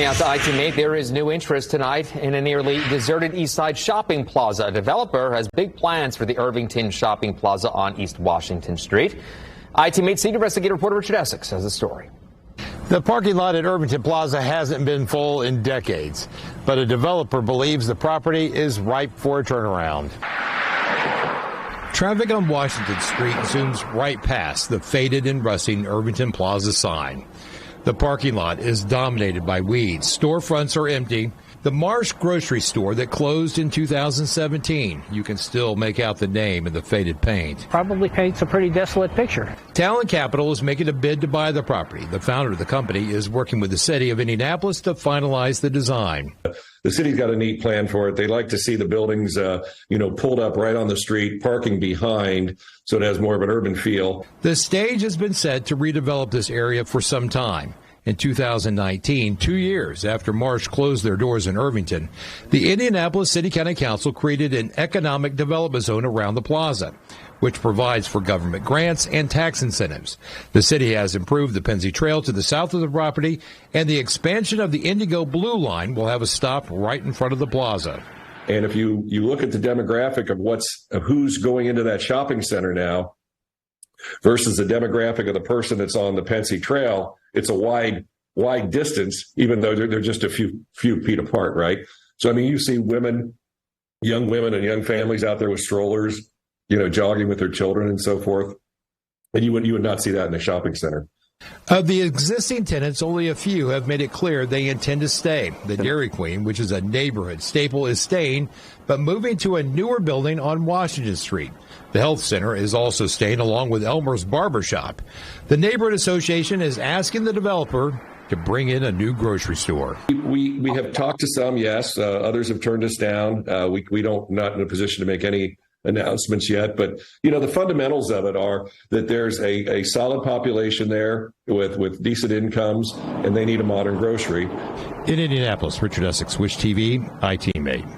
out to IT8, there is new interest tonight in a nearly deserted East Side shopping plaza. A developer has big plans for the Irvington Shopping Plaza on East Washington Street. IT8 senior investigative reporter Richard Essex has the story. The parking lot at Irvington Plaza hasn't been full in decades, but a developer believes the property is ripe for a turnaround. Traffic on Washington Street zooms right past the faded and rusting Irvington Plaza sign. The parking lot is dominated by weeds. Storefronts are empty. The Marsh grocery store that closed in 2017, you can still make out the name in the faded paint. Probably paints a pretty desolate picture. Talent Capital is making a bid to buy the property. The founder of the company is working with the city of Indianapolis to finalize the design. The city's got a neat plan for it. They like to see the buildings, pulled up right on the street, parking behind, so it has more of an urban feel. The stage has been set to redevelop this area for some time. In 2019, 2 years after Marsh closed their doors in Irvington, the Indianapolis City County Council created an economic development zone around the plaza, which provides for government grants and tax incentives. The city has improved the Pennsy Trail to the south of the property, and the expansion of the Indigo Blue Line will have a stop right in front of the plaza. And if you look at the demographic of who's going into that shopping center now versus the demographic of the person that's on the Pennsy Trail, it's a wide distance, even though they're just a few feet apart, right? So, I mean, you see young women and young families out there with strollers, jogging with their children and so forth. And you would not see that in a shopping center. Of the existing tenants, only a few have made it clear they intend to stay. The Dairy Queen, which is a neighborhood staple, is staying, but moving to a newer building on Washington Street. The health center is also staying, along with Elmer's Barbershop. The neighborhood association is asking the developer to bring in a new grocery store. We have talked to some, yes. Others have turned us down. We don't not in a position to make any announcements yet, but the fundamentals of it are that there's a solid population there with decent incomes, and they need a modern grocery. In Indianapolis, Richard Essex, Wish TV, IT8.